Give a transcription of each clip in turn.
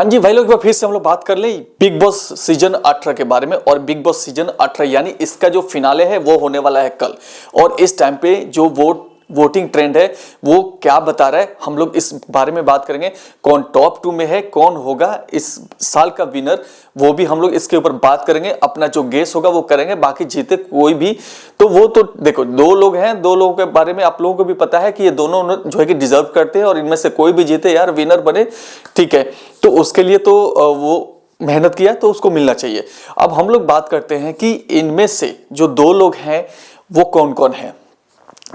हाँ जी भाई लोग, एक बार फिर से हम लोग बात कर लें बिग बॉस सीजन 18 के बारे में। और बिग बॉस सीजन 18 यानी इसका जो फिनाले है वो होने वाला है कल। और इस टाइम पे जो वोटिंग ट्रेंड है वो क्या बता रहा है, हम लोग इस बारे में बात करेंगे। कौन टॉप 2 में है, कौन होगा इस साल का विनर, वो भी हम लोग इसके ऊपर बात करेंगे। अपना जो गेस होगा वो करेंगे, बाकी जीते कोई भी तो वो तो देखो, 2 लोग हैं, 2 लोगों के बारे में आप लोगों को भी पता है कि ये दोनों जो है कि डिजर्व करते हैं और इनमें से कोई भी जीते यार, विनर बने, ठीक है। तो उसके लिए तो वो मेहनत किया तो उसको मिलना चाहिए। अब हम लोग बात करते हैं कि इनमें से जो 2 लोग हैं वो कौन कौन है।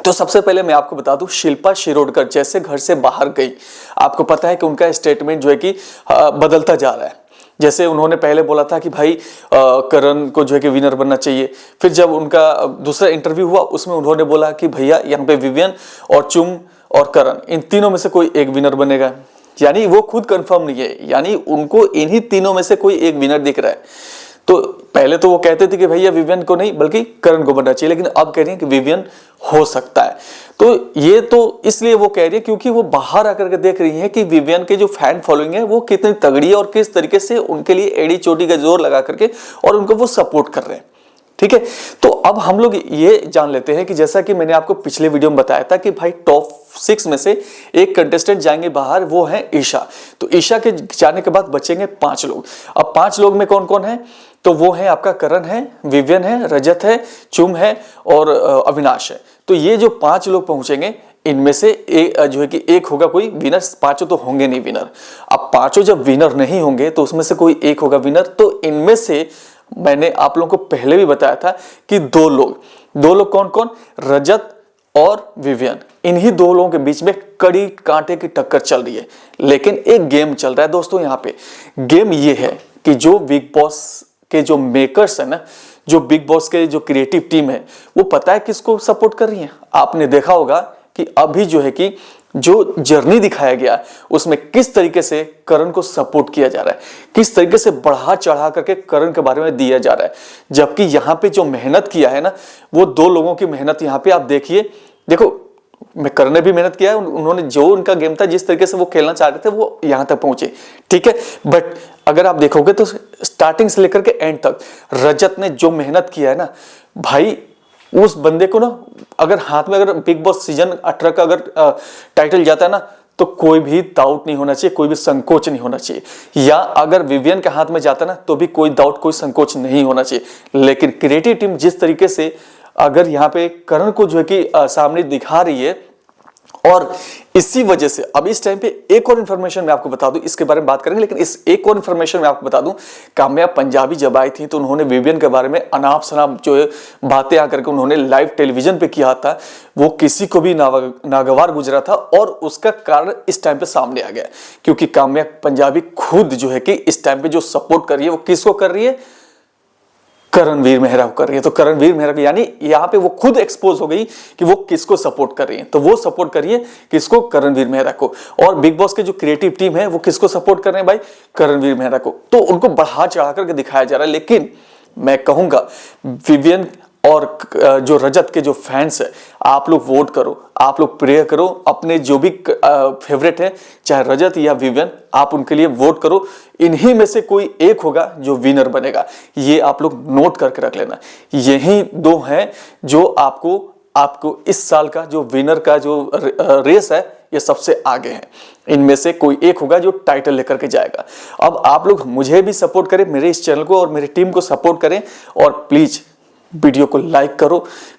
तो सबसे पहले मैं आपको बता दूं, शिल्पा शिरोडकर जैसे घर से बाहर गई, आपको पता है कि उनका स्टेटमेंट जो है कि बदलता जा रहा है। जैसे उन्होंने पहले बोला था कि भाई करण को जो है कि विनर बनना चाहिए, फिर जब उनका दूसरा इंटरव्यू हुआ उसमें उन्होंने बोला कि भैया यहाँ पे विवियन और चुम और करण, इन तीनों में से कोई एक विनर बनेगा। यानी वो खुद कंफर्म नहीं है, यानी उनको इन्हीं तीनों में से कोई एक विनर दिख रहा है। तो पहले तो वो कहते थे कि भैया विवियन को नहीं बल्कि करण को बनना चाहिए, लेकिन अब कह रही हैं कि विवियन हो सकता है। तो ये तो इसलिए वो कह रही है क्योंकि वो बाहर आकर के देख रही है कि विवियन के जो फैन फॉलोइंग है वो कितनी तगड़ी है और किस तरीके से उनके लिए एड़ी चोटी का जोर लगा करके और उनको वो सपोर्ट कर रहे हैं, ठीक है। तो अब हम लोग ये जान लेते हैं कि जैसा कि मैंने आपको पिछले वीडियो में बताया था कि भाई टॉप 6 में से एक कंटेस्टेंट जाएंगे बाहर, वो है ईशा। तो ईशा के जाने के बाद बचेंगे 5 लोग। अब 5 लोग में कौन कौन है, तो वो है आपका करण है, विवियन है, रजत है, चुम है और अविनाश है। तो ये जो 5 लोग पहुंचेंगे, इनमें से एक जो है कि एक होगा कोई विनर, 5 तो होंगे नहीं विनर। अब 5 जब विनर नहीं होंगे तो उसमें से कोई एक होगा विनर। तो इनमें से मैंने आप लोगों को पहले भी बताया था कि 2 लोग कौन कौन, रजत और विवियन, इन्हीं 2 लोगों के बीच में कड़ी कांटे की टक्कर चल रही है। लेकिन एक गेम चल रहा है दोस्तों यहाँ पे। गेम ये है कि जो बिग बॉस के जो मेकर्स है ना, जो बिग बॉस के जो क्रिएटिव टीम है, वो पता है किसको सपोर्ट कर रही है। आपने देखा होगा कि अभी जो है कि जो जर्नी दिखाया गया उसमें किस तरीके से करण को सपोर्ट किया जा रहा है, किस तरीके से बढ़ा चढ़ा करके करण के बारे में दिया जा रहा है। जबकि यहाँ पे जो मेहनत किया है ना, वो 2 लोगों की मेहनत यहाँ पे आप देखिए। देखो, मैं करण ने भी मेहनत किया है, उन्होंने जो उनका गेम था, जिस तरीके से वो खेलना चाह रहे थे वो यहाँ तक पहुंचे, ठीक है। बट अगर आप देखोगे तो स्टार्टिंग से लेकर के एंड तक रजत ने जो मेहनत किया है ना भाई, उस बंदे को ना अगर हाथ में अगर बिग बॉस सीजन 18 का अगर टाइटल जाता है ना, तो कोई भी डाउट नहीं होना चाहिए, कोई भी संकोच नहीं होना चाहिए। या अगर विवियन के हाथ में जाता ना तो भी कोई डाउट, कोई संकोच नहीं होना चाहिए। लेकिन क्रिएटिव टीम जिस तरीके से अगर यहाँ पे करण को जो है कि सामने दिखा रही है, और इसी वजह से अब इस टाइम पे एक और इन्फॉर्मेशन मैं आपको बता दूं, इसके बारे में बात करेंगे, लेकिन इस एक और इन्फॉर्मेशन मैं आपको बता दूं, काम्या पंजाबी जब आई थी तो उन्होंने विवियन के बारे में अनाप शनाप जो है बातें आकर के उन्होंने लाइव टेलीविजन पे किया था, वो किसी को भी नागवार गुजरा था। और उसका कारण इस टाइम पे सामने आ गया, क्योंकि काम्या पंजाबी खुद जो है कि इस टाइम पे जो सपोर्ट कर रही है वो किसको कर रही है, करणवीर मेहरा कर रही है। तो करणवीर मेहरा यानी यहाँ पे वो खुद एक्सपोज हो गई कि वो किसको सपोर्ट कर रही है। तो वो सपोर्ट कर रही है किसको, करणवीर मेहरा को। और बिग बॉस के जो क्रिएटिव टीम है वो किसको सपोर्ट कर रहे हैं भाई, करणवीर मेहरा को। तो उनको बढ़ा चढ़ा करके दिखाया जा रहा है। लेकिन मैं कहूंगा विवियन और जो रजत के जो फैंस है, आप लोग वोट करो, आप लोग प्रेयर करो, अपने जो भी फेवरेट है, चाहे रजत या विवियन, आप उनके लिए वोट करो। इन्हीं में से कोई एक होगा जो विनर बनेगा, ये आप लोग नोट करके रख लेना। यही 2 हैं जो आपको इस साल का जो विनर का जो रेस है ये सबसे आगे है। इनमें से कोई एक होगा जो टाइटल लेकर के जाएगा। अब आप लोग मुझे भी सपोर्ट करें, मेरे इस चैनल को और मेरी टीम को सपोर्ट करें, और प्लीज वीडियो को लाइक करो,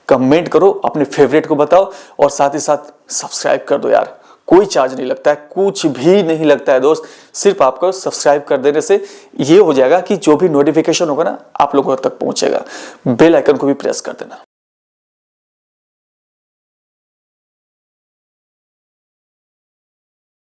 कमेंट करो, अपने फेवरेट को बताओ, और साथ ही साथ सब्सक्राइब कर दो यार। कोई चार्ज नहीं लगता है, कुछ भी नहीं लगता है दोस्त, सिर्फ आपको सब्सक्राइब कर देने से ये हो जाएगा कि जो भी नोटिफिकेशन होगा ना आप लोगों तक पहुंचेगा। बेल आइकन को भी प्रेस कर देना।